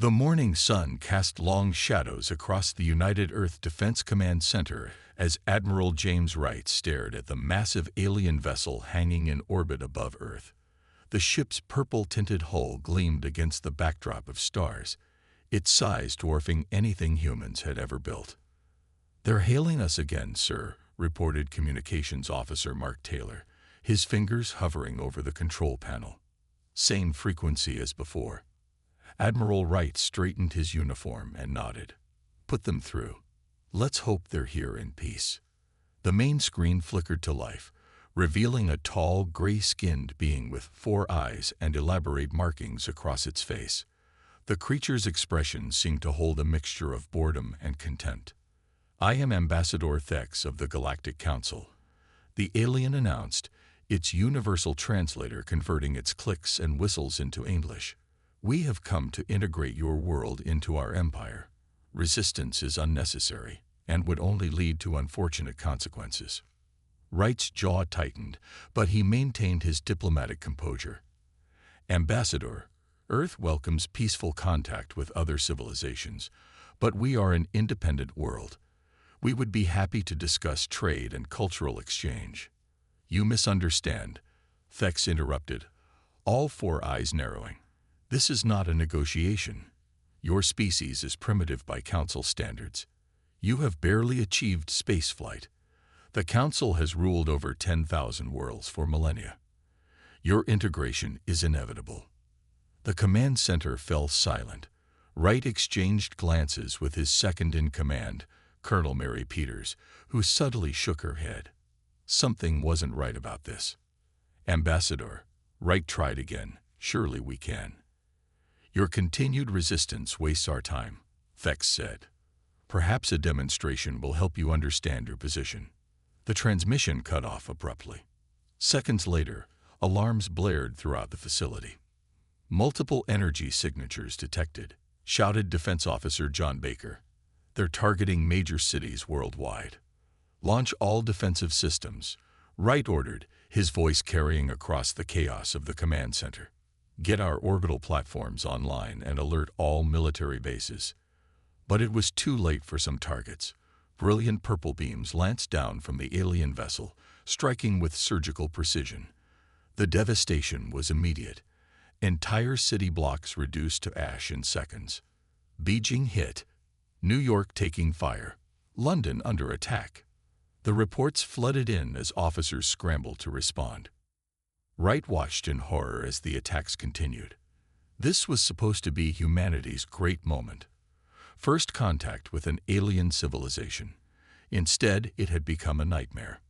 The morning sun cast long shadows across the United Earth Defense Command Center as Admiral James Wright stared at the massive alien vessel hanging in orbit above Earth. The ship's purple-tinted hull gleamed against the backdrop of stars, its size dwarfing anything humans had ever built. "They're hailing us again, sir," reported Communications Officer Mark Taylor, his fingers hovering over the control panel. "Same frequency as before." Admiral Wright straightened his uniform and nodded. "Put them through. Let's hope they're here in peace." The main screen flickered to life, revealing a tall, gray-skinned being with 4 eyes and elaborate markings across its face. The creature's expression seemed to hold a mixture of boredom and contempt. "I am Ambassador Thex of the Galactic Council," the alien announced, its universal translator converting its clicks and whistles into English. "We have come to integrate your world into our empire. Resistance is unnecessary and would only lead to unfortunate consequences." Wright's jaw tightened, but he maintained his diplomatic composure. "Ambassador, Earth welcomes peaceful contact with other civilizations, but we are an independent world. We would be happy to discuss trade and cultural exchange." "You misunderstand," Thex interrupted, all 4 eyes narrowing. "This is not a negotiation. Your species is primitive by Council standards. You have barely achieved spaceflight. The Council has ruled over 10,000 worlds for millennia. Your integration is inevitable." The command center fell silent. Wright exchanged glances with his second-in-command, Colonel Mary Peters, who subtly shook her head. Something wasn't right about this. "Ambassador," Wright tried again, "surely we can." "Your continued resistance wastes our time," Thex said. "Perhaps a demonstration will help you understand your position." The transmission cut off abruptly. Seconds later, alarms blared throughout the facility. "Multiple energy signatures detected," shouted Defense Officer John Baker. "They're targeting major cities worldwide. Launch all defensive systems," Wright ordered, his voice carrying across the chaos of the command center. "Get our orbital platforms online and alert all military bases." But it was too late for some targets. Brilliant purple beams lanced down from the alien vessel, striking with surgical precision. The devastation was immediate. Entire city blocks reduced to ash in seconds. Beijing hit, New York taking fire, London under attack. The reports flooded in as officers scrambled to respond. Wright watched in horror as the attacks continued. This was supposed to be humanity's great moment. First contact with an alien civilization. Instead, it had become a nightmare.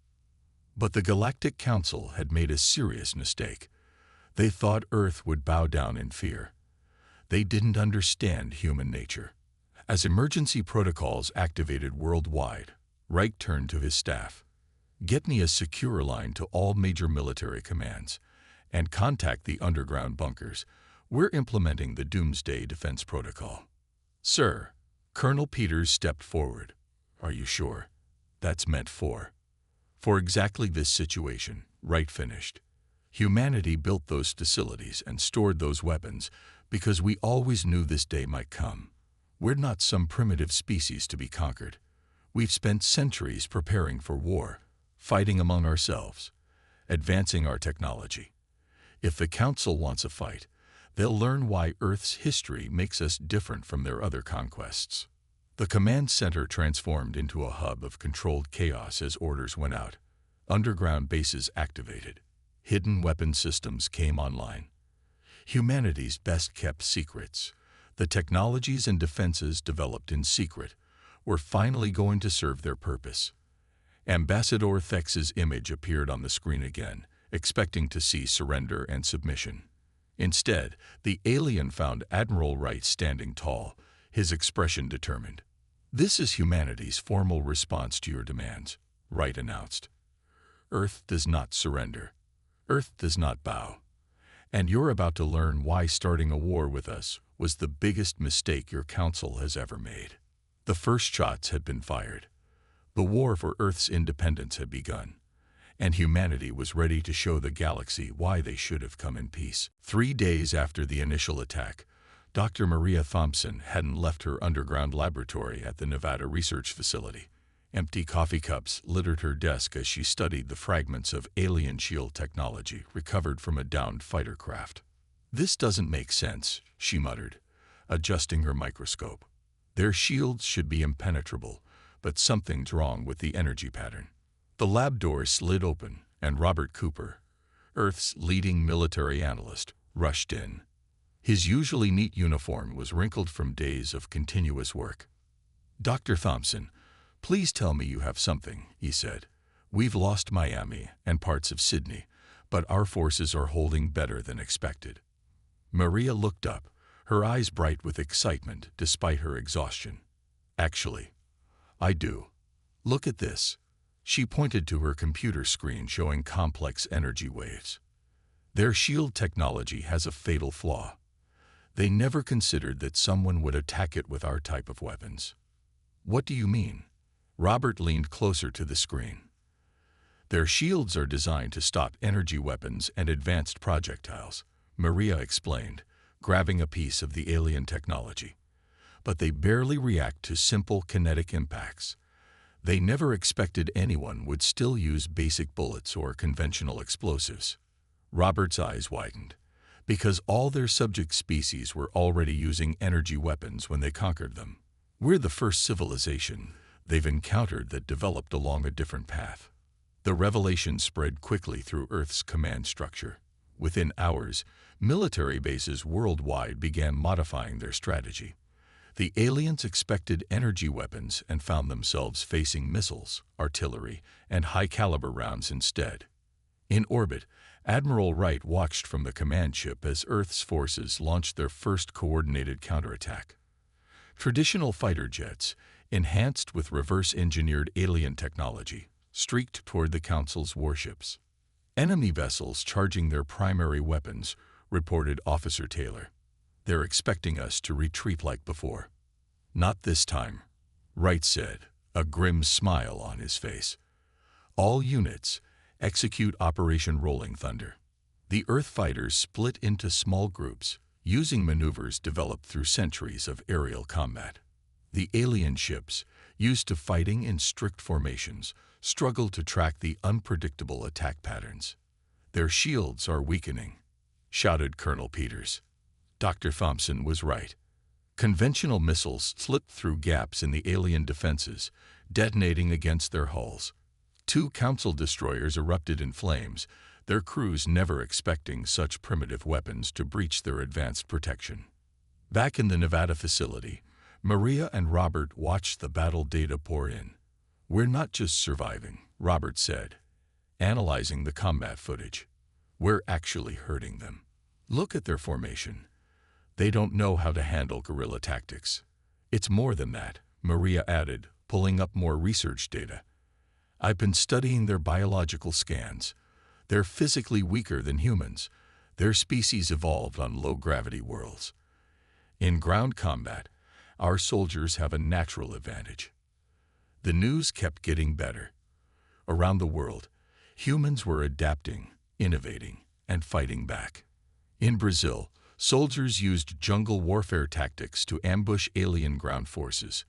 But the Galactic Council had made a serious mistake. They thought Earth would bow down in fear. They didn't understand human nature. As emergency protocols activated worldwide, Wright turned to his staff. "Get me a secure line to all major military commands, and contact the underground bunkers. We're implementing the Doomsday Defense Protocol." "Sir," Colonel Peters stepped forward. "Are you sure? That's meant for exactly this situation," Wright finished. "Humanity built those facilities and stored those weapons because we always knew this day might come. We're not some primitive species to be conquered. We've spent centuries preparing for war, fighting among ourselves, advancing our technology. If the Council wants a fight, they'll learn why Earth's history makes us different from their other conquests." The command center transformed into a hub of controlled chaos as orders went out. Underground bases activated. Hidden weapon systems came online. Humanity's best-kept secrets, the technologies and defenses developed in secret, were finally going to serve their purpose. Ambassador Thex's image appeared on the screen again, expecting to see surrender and submission. Instead, the alien found Admiral Wright standing tall, his expression determined. "This is humanity's formal response to your demands," Wright announced. "Earth does not surrender. Earth does not bow. And you're about to learn why starting a war with us was the biggest mistake your council has ever made." The first shots had been fired. The war for Earth's independence had begun, and humanity was ready to show the galaxy why they should have come in peace. 3 days after the initial attack, Dr. Maria Thompson hadn't left her underground laboratory at the Nevada Research Facility. Empty coffee cups littered her desk as she studied the fragments of alien shield technology recovered from a downed fighter craft. "This doesn't make sense," she muttered, adjusting her microscope. "Their shields should be impenetrable, but something's wrong with the energy pattern." The lab door slid open, and Robert Cooper, Earth's leading military analyst, rushed in. His usually neat uniform was wrinkled from days of continuous work. "Dr. Thompson, please tell me you have something," he said. "We've lost Miami and parts of Sydney, but our forces are holding better than expected." Maria looked up, her eyes bright with excitement despite her exhaustion. "Actually, I do. Look at this." She pointed to her computer screen showing complex energy waves. "Their shield technology has a fatal flaw. They never considered that someone would attack it with our type of weapons." "What do you mean?" Robert leaned closer to the screen. "Their shields are designed to stop energy weapons and advanced projectiles," Maria explained, grabbing a piece of the alien technology. "But they barely react to simple kinetic impacts. They never expected anyone would still use basic bullets or conventional explosives." Robert's eyes widened. "Because all their subject species were already using energy weapons when they conquered them. We're the first civilization they've encountered that developed along a different path." The revelation spread quickly through Earth's command structure. Within hours, military bases worldwide began modifying their strategy. The aliens expected energy weapons and found themselves facing missiles, artillery, and high-caliber rounds instead. In orbit, Admiral Wright watched from the command ship as Earth's forces launched their first coordinated counterattack. Traditional fighter jets, enhanced with reverse-engineered alien technology, streaked toward the Council's warships. "Enemy vessels charging their primary weapons," reported Officer Taylor. "They're expecting us to retreat like before." "Not this time," Wright said, a grim smile on his face. "All units, execute Operation Rolling Thunder." The Earth fighters split into small groups, using maneuvers developed through centuries of aerial combat. The alien ships, used to fighting in strict formations, struggled to track the unpredictable attack patterns. "Their shields are weakening," shouted Colonel Peters. Dr. Thompson was right. Conventional missiles slipped through gaps in the alien defenses, detonating against their hulls. 2 Council destroyers erupted in flames, their crews never expecting such primitive weapons to breach their advanced protection. Back in the Nevada facility, Maria and Robert watched the battle data pour in. "We're not just surviving," Robert said, analyzing the combat footage. "We're actually hurting them. Look at their formation. They don't know how to handle guerrilla tactics." "It's more than that," Maria added, pulling up more research data. "I've been studying their biological scans. They're physically weaker than humans. Their species evolved on low-gravity worlds. In ground combat, our soldiers have a natural advantage." The news kept getting better. Around the world, humans were adapting, innovating, and fighting back. In Brazil, soldiers used jungle warfare tactics to ambush alien ground forces.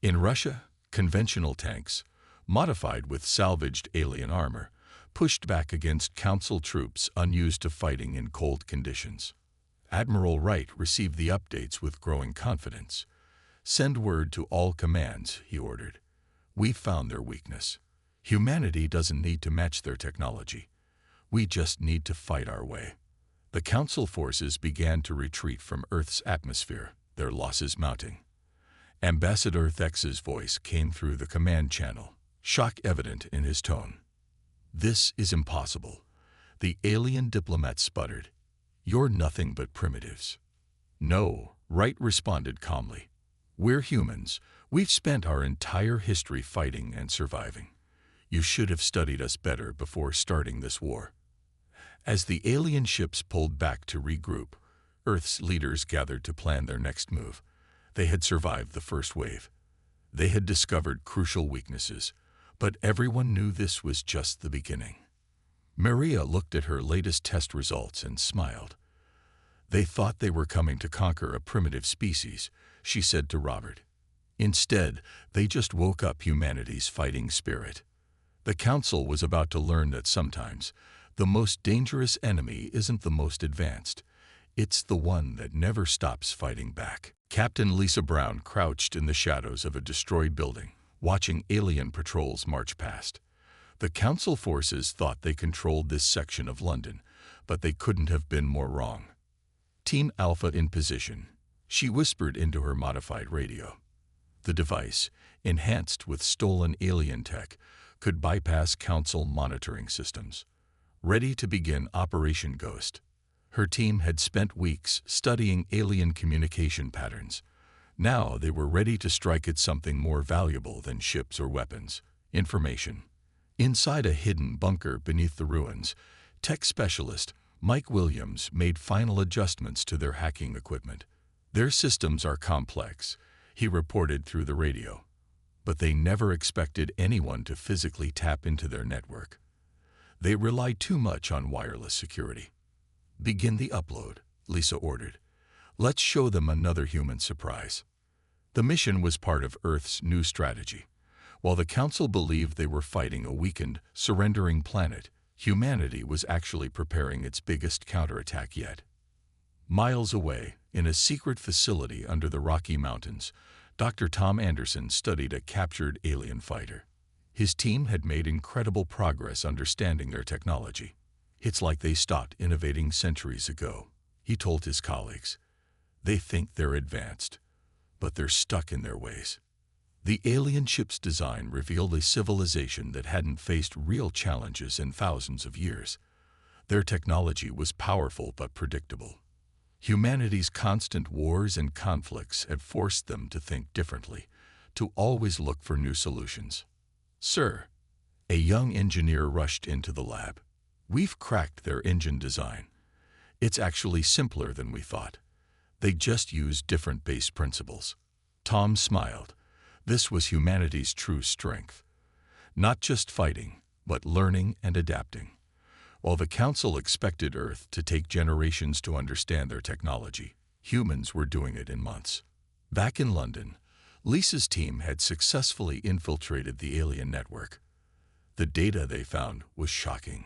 In Russia, conventional tanks, modified with salvaged alien armor, pushed back against Council troops unused to fighting in cold conditions. Admiral Wright received the updates with growing confidence. "Send word to all commands," he ordered. "We've found their weakness. Humanity doesn't need to match their technology. We just need to fight our way." The Council forces began to retreat from Earth's atmosphere, their losses mounting. Ambassador Thex's voice came through the command channel, shock evident in his tone. "This is impossible." The alien diplomat sputtered. "You're nothing but primitives." "No," Wright responded calmly. "We're humans. We've spent our entire history fighting and surviving. You should have studied us better before starting this war." As the alien ships pulled back to regroup, Earth's leaders gathered to plan their next move. They had survived the first wave. They had discovered crucial weaknesses, but everyone knew this was just the beginning. Maria looked at her latest test results and smiled. They thought they were coming to conquer a primitive species, she said to Robert. Instead, they just woke up humanity's fighting spirit. The Council was about to learn that sometimes the most dangerous enemy isn't the most advanced. It's the one that never stops fighting back. Captain Lisa Brown crouched in the shadows of a destroyed building, watching alien patrols march past. The Council forces thought they controlled this section of London, but they couldn't have been more wrong. Team Alpha in position, she whispered into her modified radio. The device, enhanced with stolen alien tech, could bypass Council monitoring systems. Ready to begin Operation Ghost. Her team had spent weeks studying alien communication patterns. Now they were ready to strike at something more valuable than ships or weapons: information. Inside a hidden bunker beneath the ruins, tech specialist Mike Williams made final adjustments to their hacking equipment. Their systems are complex, he reported through the radio, but they never expected anyone to physically tap into their network. They rely too much on wireless security. Begin the upload, Lisa ordered. Let's show them another human surprise. The mission was part of Earth's new strategy. While the Council believed they were fighting a weakened, surrendering planet, humanity was actually preparing its biggest counterattack yet. Miles away, in a secret facility under the Rocky Mountains, Dr. Tom Anderson studied a captured alien fighter. His team had made incredible progress understanding their technology. It's like they stopped innovating centuries ago, he told his colleagues. They think they're advanced, but they're stuck in their ways. The alien ship's design revealed a civilization that hadn't faced real challenges in thousands of years. Their technology was powerful but predictable. Humanity's constant wars and conflicts had forced them to think differently, to always look for new solutions. Sir, a young engineer rushed into the lab. We've cracked their engine design. It's actually simpler than we thought. They just use different base principles. Tom smiled. This was humanity's true strength. Not just fighting, but learning and adapting. While the Council expected Earth to take generations to understand their technology, humans were doing it in months. Back in London, Lisa's team had successfully infiltrated the alien network. The data they found was shocking.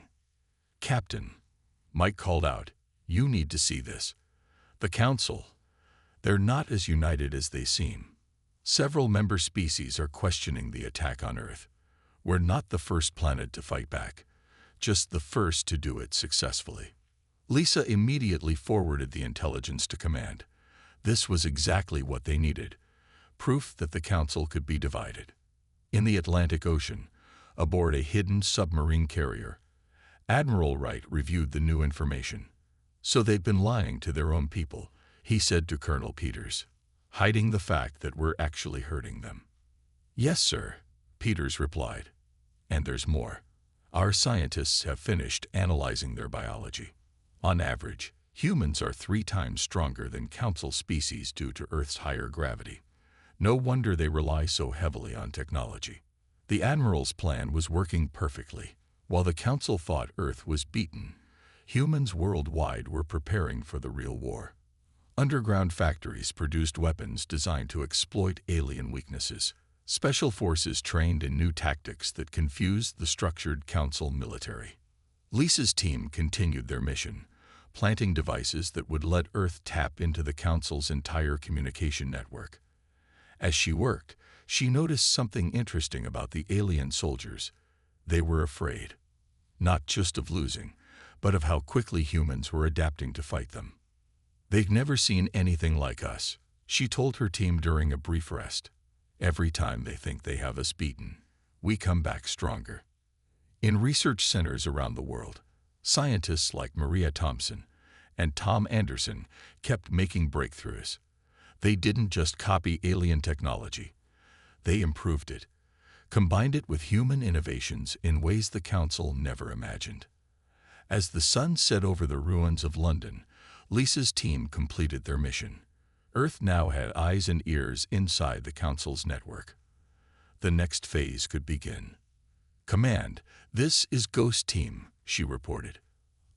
Captain, Mike called out, you need to see this. The Council, they're not as united as they seem. Several member species are questioning the attack on Earth. We're not the first planet to fight back, just the first to do it successfully. Lisa immediately forwarded the intelligence to command. This was exactly what they needed, proof that the Council could be divided. In the Atlantic Ocean, aboard a hidden submarine carrier, Admiral Wright reviewed the new information. So they've been lying to their own people, he said to Colonel Peters, hiding the fact that we're actually hurting them. Yes, sir, Peters replied. And there's more. Our scientists have finished analyzing their biology. On average, humans are 3 times stronger than Council species due to Earth's higher gravity. No wonder they rely so heavily on technology. The Admiral's plan was working perfectly. While the Council thought Earth was beaten, humans worldwide were preparing for the real war. Underground factories produced weapons designed to exploit alien weaknesses. Special forces trained in new tactics that confused the structured Council military. Lisa's team continued their mission, planting devices that would let Earth tap into the Council's entire communication network. As she worked, she noticed something interesting about the alien soldiers. They were afraid, not just of losing, but of how quickly humans were adapting to fight them. They've never seen anything like us, she told her team during a brief rest. Every time they think they have us beaten, we come back stronger. In research centers around the world, scientists like Maria Thompson and Tom Anderson kept making breakthroughs. They didn't just copy alien technology. They improved it, combined it with human innovations in ways the Council never imagined. As the sun set over the ruins of London, Lisa's team completed their mission. Earth now had eyes and ears inside the Council's network. The next phase could begin. Command, this is Ghost Team, she reported.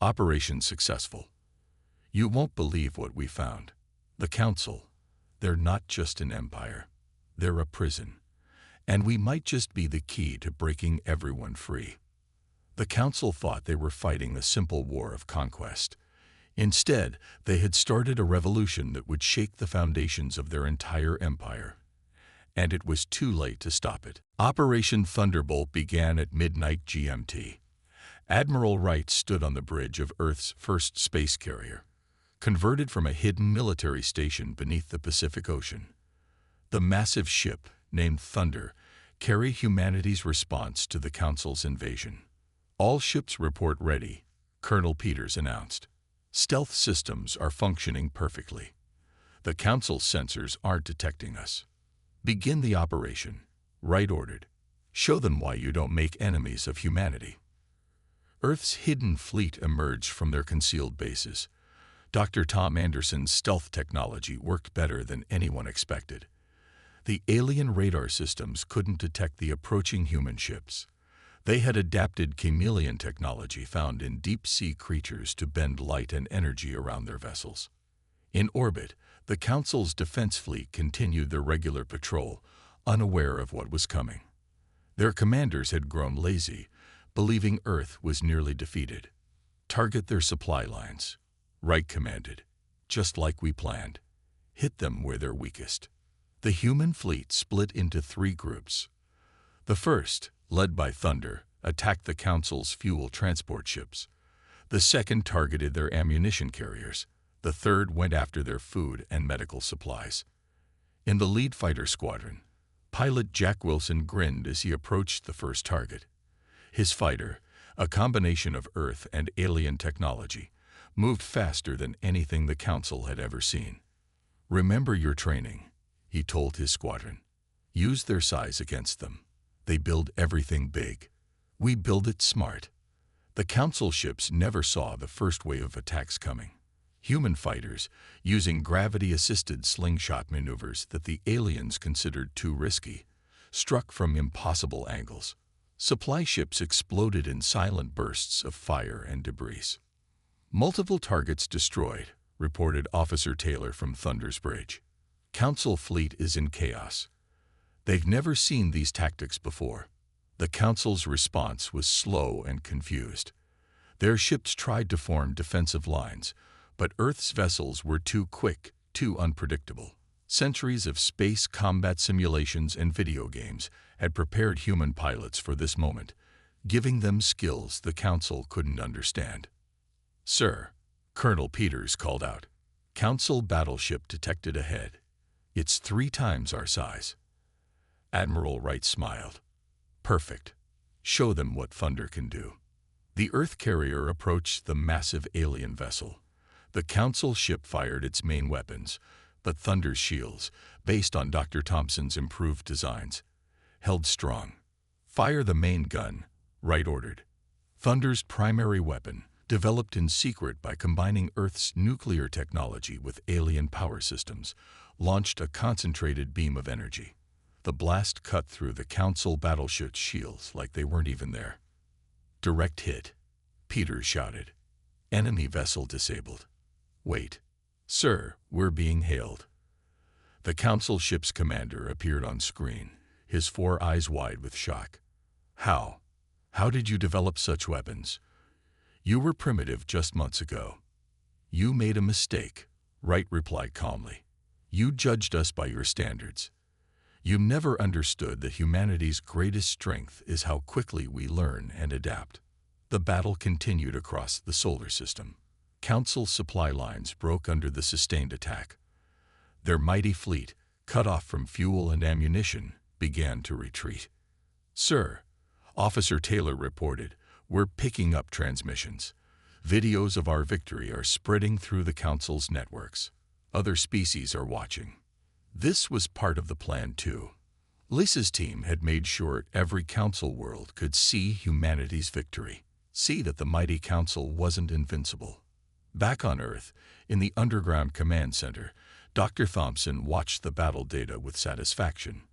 Operation successful. You won't believe what we found. The Council, they're not just an empire. They're a prison. And we might just be the key to breaking everyone free. The Council thought they were fighting a simple war of conquest. Instead, they had started a revolution that would shake the foundations of their entire empire. And it was too late to stop it. Operation Thunderbolt began at midnight GMT. Admiral Wright stood on the bridge of Earth's first space carrier, converted from a hidden military station beneath the Pacific Ocean. The massive ship, named Thunder, carried humanity's response to the Council's invasion. All ships report ready, Colonel Peters announced. Stealth systems are functioning perfectly. The Council's sensors aren't detecting us. Begin the operation, Wright ordered. Show them why you don't make enemies of humanity. Earth's hidden fleet emerged from their concealed bases. Dr. Tom Anderson's stealth technology worked better than anyone expected. The alien radar systems couldn't detect the approaching human ships. They had adapted chameleon technology found in deep-sea creatures to bend light and energy around their vessels. In orbit, the Council's defense fleet continued their regular patrol, unaware of what was coming. Their commanders had grown lazy, believing Earth was nearly defeated. Target their supply lines, Wright commanded, just like we planned. Hit them where they're weakest. The human fleet split into 3 groups. The first, led by Thunder, attacked the Council's fuel transport ships. The second targeted their ammunition carriers. The third went after their food and medical supplies. In the lead fighter squadron, pilot Jack Wilson grinned as he approached the first target. His fighter, a combination of Earth and alien technology, moved faster than anything the Council had ever seen. "Remember your training," he told his squadron. "Use their size against them. They build everything big. We build it smart." The Council ships never saw the first wave of attacks coming. Human fighters, using gravity-assisted slingshot maneuvers that the aliens considered too risky, struck from impossible angles. Supply ships exploded in silent bursts of fire and debris. "Multiple targets destroyed," reported Officer Taylor from Thunder's Bridge. "Council fleet is in chaos. They've never seen these tactics before." The Council's response was slow and confused. Their ships tried to form defensive lines, but Earth's vessels were too quick, too unpredictable. Centuries of space combat simulations and video games had prepared human pilots for this moment, giving them skills the Council couldn't understand. "Sir," Colonel Peters called out, "Council battleship detected ahead. It's 3 times our size." Admiral Wright smiled. "Perfect. Show them what Thunder can do." The Earth carrier approached the massive alien vessel. The Council ship fired its main weapons, but Thunder's shields, based on Dr. Thompson's improved designs, held strong. "Fire the main gun," Wright ordered. Thunder's primary weapon, developed in secret by combining Earth's nuclear technology with alien power systems, launched a concentrated beam of energy. The blast cut through the Council battleship's shields like they weren't even there. "Direct hit," Peters shouted. "Enemy vessel disabled." "Wait. Sir, we're being hailed." The Council ship's commander appeared on screen, his 4 eyes wide with shock. "How? How did you develop such weapons? You were primitive just months ago." "You made a mistake," Wright replied calmly. "You judged us by your standards. You never understood that humanity's greatest strength is how quickly we learn and adapt." The battle continued across the solar system. Council supply lines broke under the sustained attack. Their mighty fleet, cut off from fuel and ammunition, began to retreat. "Sir," Officer Taylor reported, "we're picking up transmissions. Videos of our victory are spreading through the Council's networks. Other species are watching." This was part of the plan, too. Lisa's team had made sure every Council world could see humanity's victory, see that the mighty Council wasn't invincible. Back on Earth, in the underground command center, Dr. Thompson watched the battle data with satisfaction.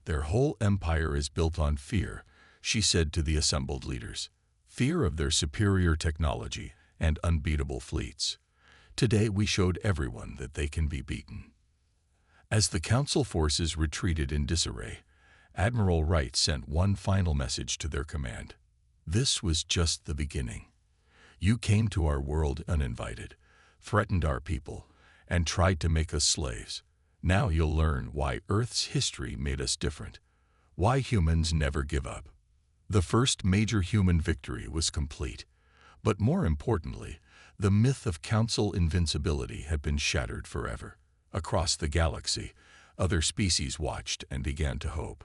"Their whole empire is built on fear," she said to the assembled leaders. "Fear of their superior technology and unbeatable fleets. Today we showed everyone that they can be beaten. As the Council forces retreated in disarray, Admiral Wright sent one final message to their command. This was just the beginning. You came to our world uninvited, threatened our people, and tried to make us slaves. Now you'll learn why Earth's history made us different, why humans never give up. The first major human victory was complete, but more importantly, the myth of Council invincibility had been shattered forever. Across the galaxy, other species watched and began to hope.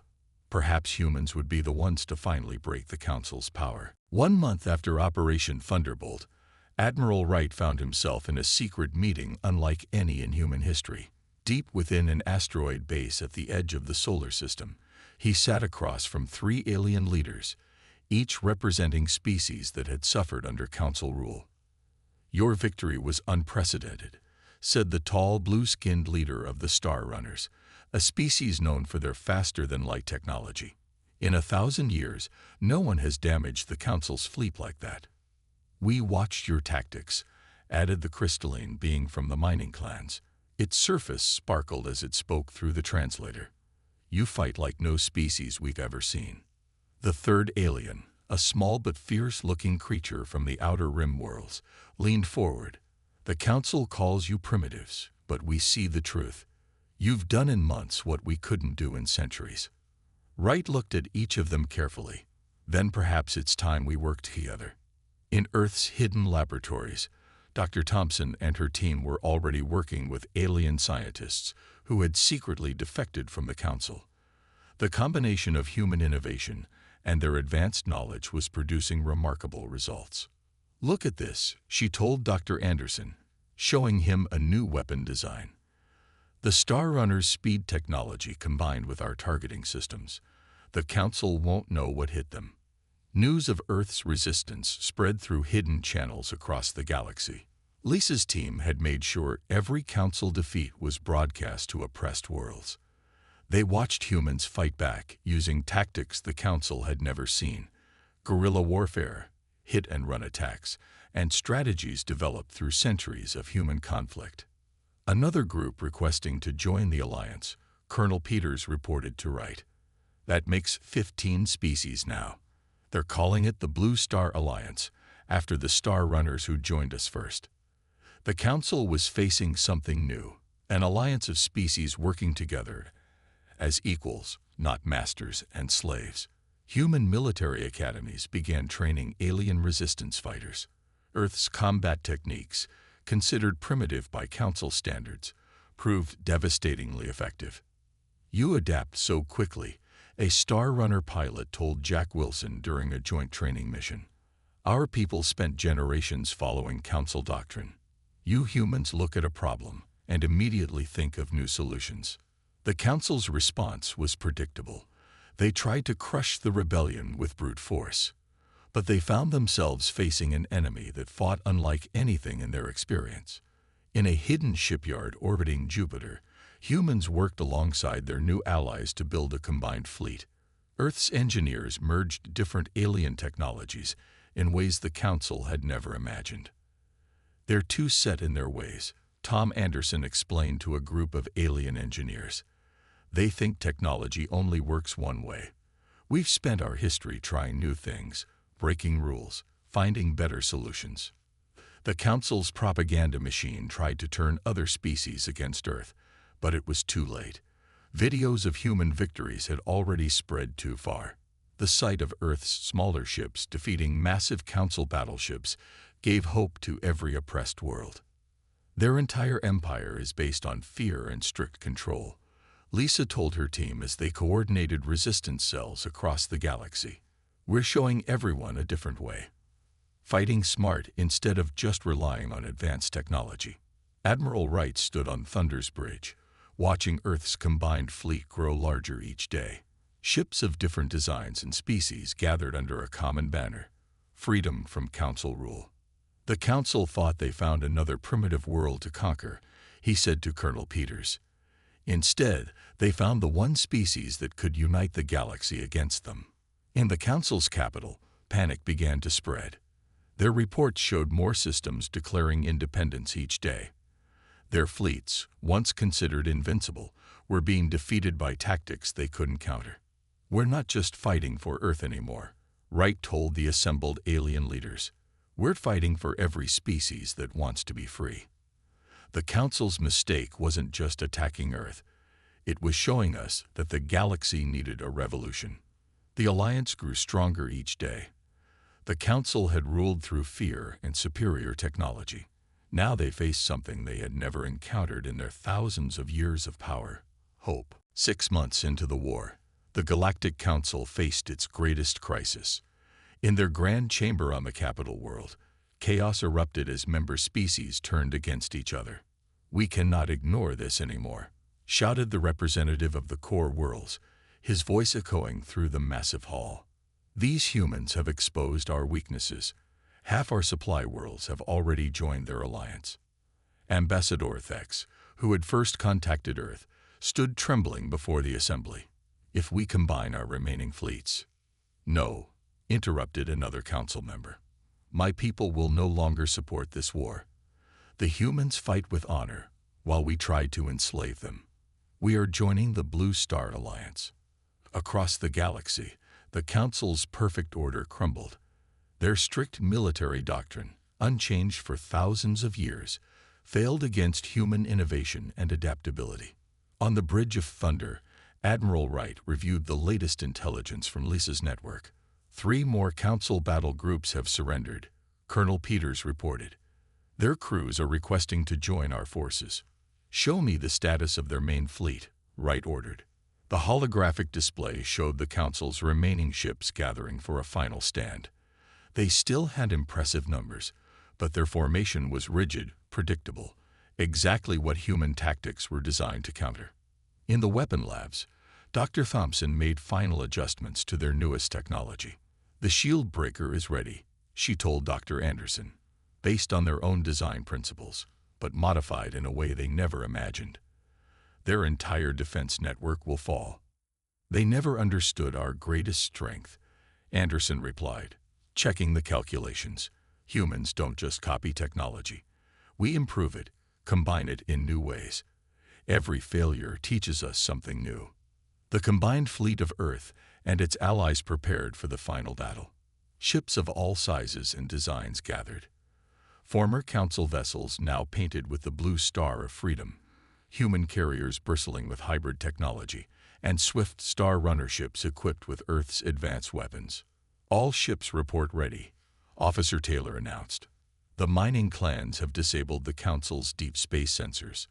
Perhaps humans would be the ones to finally break the Council's power. 1 month after Operation Thunderbolt, Admiral Wright found himself in a secret meeting unlike any in human history. Deep within an asteroid base at the edge of the solar system, he sat across from 3 alien leaders, each representing species that had suffered under Council rule. "Your victory was unprecedented," said the tall, blue-skinned leader of the Star Runners, a species known for their faster-than-light technology. "In 1,000 years, no one has damaged the Council's fleet like that." "We watched your tactics," added the crystalline being from the mining clans. Its surface sparkled as it spoke through the translator. "You fight like no species we've ever seen." The third alien, a small but fierce-looking creature from the Outer Rim worlds, leaned forward. "The Council calls you primitives, but we see the truth. You've done in months what we couldn't do in centuries." Wright looked at each of them carefully. "Then perhaps it's time we worked together." In Earth's hidden laboratories, Dr. Thompson and her team were already working with alien scientists who had secretly defected from the Council. The combination of human innovation and their advanced knowledge was producing remarkable results. "Look at this," she told Dr. Anderson, showing him a new weapon design. "The Star Runner's speed technology combined with our targeting systems. The Council won't know what hit them." News of Earth's resistance spread through hidden channels across the galaxy. Lisa's team had made sure every Council defeat was broadcast to oppressed worlds. They watched humans fight back using tactics the Council had never seen: guerrilla warfare, hit-and-run attacks, and strategies developed through centuries of human conflict. Another group requesting to join the Alliance, Colonel Peters reported to Wright. "That makes 15 species now. They're calling it the Blue Star Alliance, after the Star Runners who joined us first." The Council was facing something new, an alliance of species working together as equals, not masters and slaves. Human military academies began training alien resistance fighters. Earth's combat techniques, considered primitive by Council standards, proved devastatingly effective. "You adapt so quickly," a Star Runner pilot told Jack Wilson during a joint training mission. "Our people spent generations following Council doctrine. You humans look at a problem and immediately think of new solutions." The Council's response was predictable. They tried to crush the rebellion with brute force, but they found themselves facing an enemy that fought unlike anything in their experience. In a hidden shipyard orbiting Jupiter, humans worked alongside their new allies to build a combined fleet. Earth's engineers merged different alien technologies in ways the Council had never imagined. "They're too set in their ways," Tom Anderson explained to a group of alien engineers. "They think technology only works one way. We've spent our history trying new things, breaking rules, finding better solutions." The Council's propaganda machine tried to turn other species against Earth, but it was too late. Videos of human victories had already spread too far. The sight of Earth's smaller ships defeating massive Council battleships gave hope to every oppressed world. "Their entire empire is based on fear and strict control," Lisa told her team as they coordinated resistance cells across the galaxy. "We're showing everyone a different way. Fighting smart instead of just relying on advanced technology." Admiral Wright stood on Thunder's Bridge, watching Earth's combined fleet grow larger each day. Ships of different designs and species gathered under a common banner: freedom from Council rule. "The Council thought they found another primitive world to conquer," he said to Colonel Peters. "Instead, they found the one species that could unite the galaxy against them." In the Council's capital, panic began to spread. Their reports showed more systems declaring independence each day. Their fleets, once considered invincible, were being defeated by tactics they couldn't counter. "We're not just fighting for Earth anymore," Wright told the assembled alien leaders. "We're fighting for every species that wants to be free." The Council's mistake wasn't just attacking Earth. It was showing us that the galaxy needed a revolution. The Alliance grew stronger each day. The Council had ruled through fear and superior technology. Now they faced something they had never encountered in their thousands of years of power: hope. 6 months into the war, the Galactic Council faced its greatest crisis. In their grand chamber on the capital world, chaos erupted as member species turned against each other. "We cannot ignore this anymore," shouted the representative of the core worlds, his voice echoing through the massive hall. "These humans have exposed our weaknesses. Half our supply worlds have already joined their alliance." Ambassador Thex, who had first contacted Earth, stood trembling before the assembly. "If we combine our remaining fleets—" "No," interrupted another council member. "My people will no longer support this war. The humans fight with honor, while we try to enslave them. We are joining the Blue Star Alliance." Across the galaxy, the Council's perfect order crumbled. Their strict military doctrine, unchanged for thousands of years, failed against human innovation and adaptability. On the Bridge of Thunder, Admiral Wright reviewed the latest intelligence from Lisa's network. 3 more Council battle groups have surrendered, Colonel Peters reported. "Their crews are requesting to join our forces." "Show me the status of their main fleet," Wright ordered. The holographic display showed the Council's remaining ships gathering for a final stand. They still had impressive numbers, but their formation was rigid, predictable, exactly what human tactics were designed to counter. In the weapon labs, Dr. Thompson made final adjustments to their newest technology. "The shield breaker is ready," she told Dr. Anderson, "based on their own design principles, but modified in a way they never imagined. Their entire defense network will fall." "They never understood our greatest strength," Anderson replied, checking the calculations. "Humans don't just copy technology. We improve it, combine it in new ways. Every failure teaches us something new." The combined fleet of Earth and its allies prepared for the final battle. Ships of all sizes and designs gathered. Former Council vessels now painted with the blue star of freedom, human carriers bristling with hybrid technology, and swift Star Runner ships equipped with Earth's advanced weapons. "All ships report ready," Officer Taylor announced. "The mining clans have disabled the Council's deep space sensors.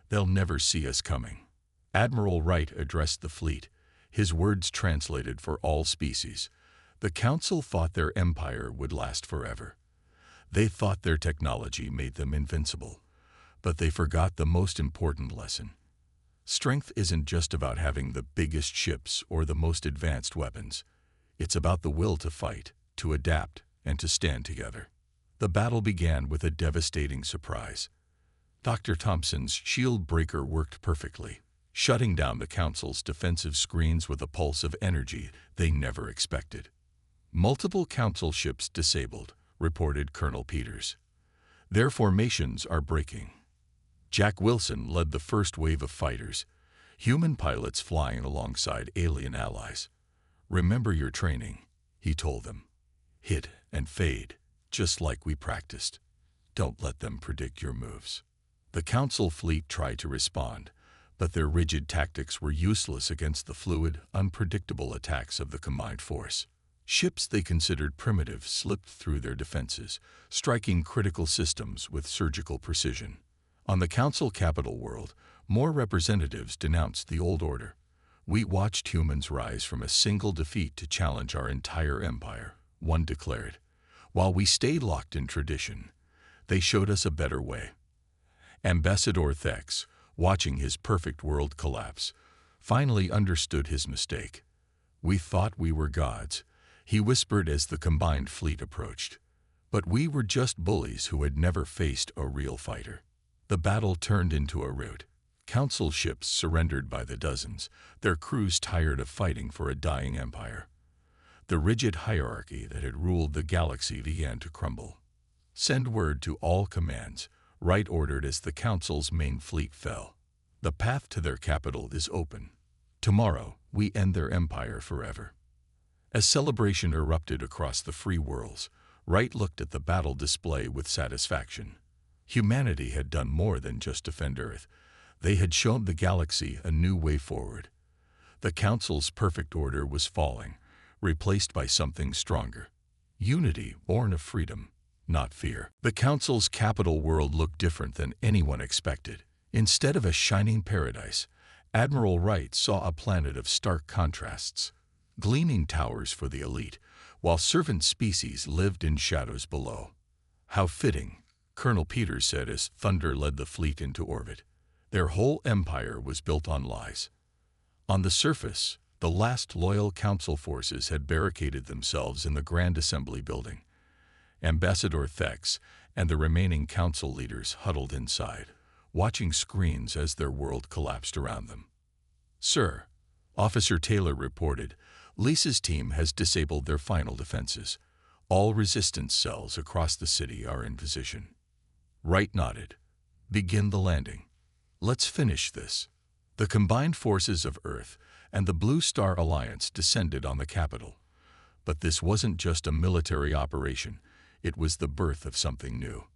They'll never see us coming." Admiral Wright addressed the fleet, his words translated for all species. The Council thought their empire would last forever. They thought their technology made them invincible. But they forgot the most important lesson. Strength isn't just about having the biggest ships or the most advanced weapons. It's about the will to fight, to adapt, and to stand together. The battle began with a devastating surprise. Dr. Thompson's shield breaker worked perfectly, shutting down the Council's defensive screens with a pulse of energy they never expected. "Multiple Council ships disabled," reported Colonel Peters. "Their formations are breaking." Jack Wilson led the first wave of fighters, human pilots flying alongside alien allies. "Remember your training," he told them. "Hit and fade, just like we practiced. Don't let them predict your moves." The Council fleet tried to respond, but their rigid tactics were useless against the fluid, unpredictable attacks of the combined force. Ships they considered primitive slipped through their defenses, striking critical systems with surgical precision. On the Council capital world, more representatives denounced the old order. "We watched humans rise from a single defeat to challenge our entire empire," one declared. "While we stayed locked in tradition, they showed us a better way." Ambassador Thex, watching his perfect world collapse, finally understood his mistake. "We thought we were gods," he whispered as the combined fleet approached. "But we were just bullies who had never faced a real fighter." The battle turned into a rout. Council ships surrendered by the dozens, their crews tired of fighting for a dying empire. The rigid hierarchy that had ruled the galaxy began to crumble. "Send word to all commands," Wright ordered as the Council's main fleet fell. "The path to their capital is open. Tomorrow, we end their empire forever." As celebration erupted across the free worlds, Wright looked at the battle display with satisfaction. Humanity had done more than just defend Earth. They had shown the galaxy a new way forward. The Council's perfect order was falling, replaced by something stronger. Unity born of freedom, not fear. The Council's capital world looked different than anyone expected. Instead of a shining paradise, Admiral Wright saw a planet of stark contrasts. Gleaming towers for the elite, while servant species lived in shadows below. "How fitting," Colonel Peters said as Thunder led the fleet into orbit. Their whole empire was built on lies. On the surface, the last loyal Council forces had barricaded themselves in the Grand Assembly building. Ambassador Thex and the remaining Council leaders huddled inside, watching screens as their world collapsed around them. "Sir," Officer Taylor reported, "Lisa's team has disabled their final defenses. All resistance cells across the city are in position." Wright nodded. "Begin the landing. Let's finish this." The combined forces of Earth and the Blue Star Alliance descended on the capital. But this wasn't just a military operation. It was the birth of something new.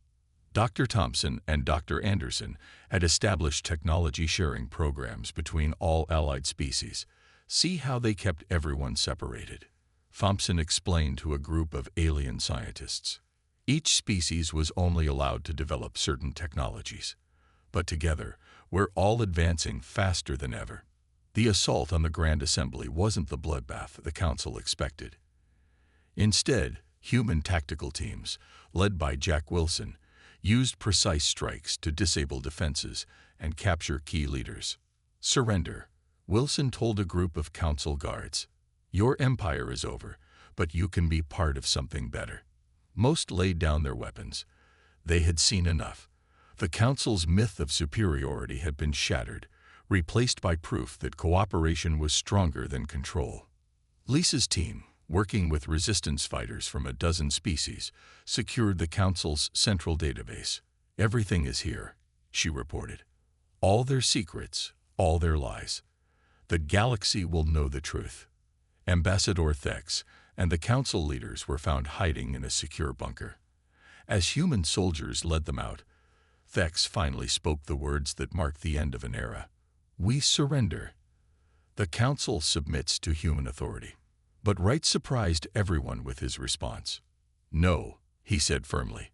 Dr. Thompson and Dr. Anderson had established technology-sharing programs between all allied species. See how they kept everyone separated. Thompson explained to a group of alien scientists. Each species was only allowed to develop certain technologies. But together, we're all advancing faster than ever. The assault on the Grand Assembly wasn't the bloodbath the Council expected. Instead, human tactical teams, led by Jack Wilson, used precise strikes to disable defenses and capture key leaders. "Surrender," Wilson told a group of Council guards. "Your empire is over, but you can be part of something better." Most laid down their weapons. They had seen enough. The Council's myth of superiority had been shattered, replaced by proof that cooperation was stronger than control. Lisa's team, working with resistance fighters from a dozen species, secured the Council's central database. "Everything is here," she reported. "All their secrets, all their lies. The galaxy will know the truth." Ambassador Thex and the Council leaders were found hiding in a secure bunker. As human soldiers led them out, Thex finally spoke the words that marked the end of an era. "We surrender." The Council submits to human authority. But Wright surprised everyone with his response. "No," he said firmly.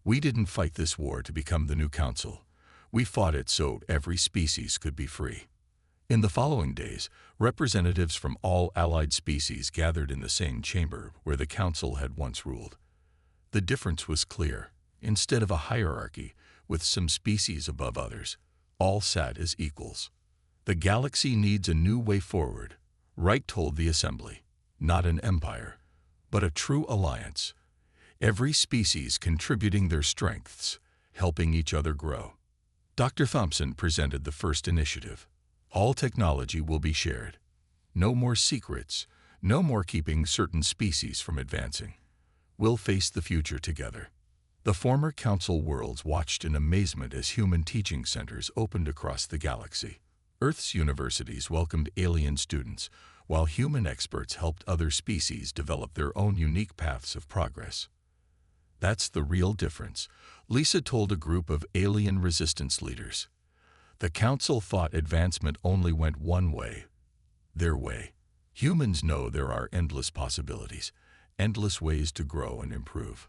"We didn't fight this war to become the new Council. We fought it so every species could be free." In the following days, representatives from all allied species gathered in the same chamber where the Council had once ruled. The difference was clear. Instead of a hierarchy, with some species above others, all sat as equals. "The galaxy needs a new way forward," Wright told the Assembly. "Not an empire, but a true alliance. Every species contributing their strengths, helping each other grow." Dr. Thompson presented the first initiative. "All technology will be shared. No more secrets, no more keeping certain species from advancing. We'll face the future together." The former Council worlds watched in amazement as human teaching centers opened across the galaxy. Earth's universities welcomed alien students, while human experts helped other species develop their own unique paths of progress. "That's the real difference," Lisa told a group of alien resistance leaders. "The Council thought advancement only went one way, their way. Humans know there are endless possibilities, endless ways to grow and improve."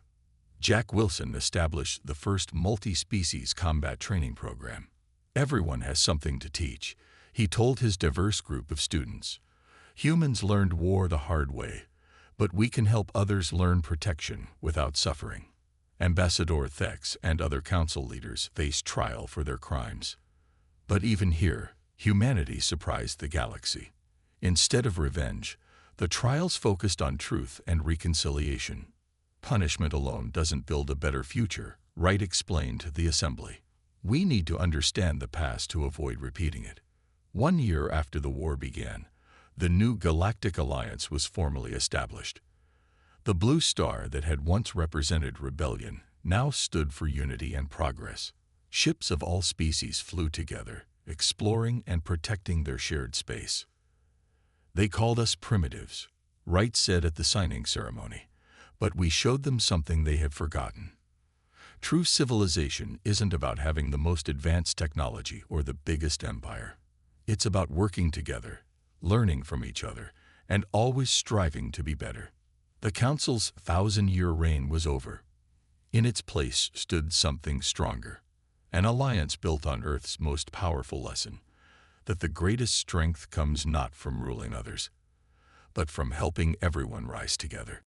Jack Wilson established the first multi-species combat training program. "Everyone has something to teach," he told his diverse group of students. "Humans learned war the hard way, but we can help others learn protection without suffering." Ambassador Thex and other Council leaders faced trial for their crimes. But even here, humanity surprised the galaxy. Instead of revenge, the trials focused on truth and reconciliation. "Punishment alone doesn't build a better future," Wright explained to the Assembly. "We need to understand the past to avoid repeating it." 1 year after the war began, the new Galactic Alliance was formally established. The blue star that had once represented rebellion now stood for unity and progress. Ships of all species flew together, exploring and protecting their shared space. They called us primitives, Wright said at the signing ceremony, but we showed them something they had forgotten. True civilization isn't about having the most advanced technology or the biggest empire. It's about working together, learning from each other, and always striving to be better. The Council's 1,000-year reign was over. In its place stood something stronger, an alliance built on Earth's most powerful lesson, that the greatest strength comes not from ruling others, but from helping everyone rise together.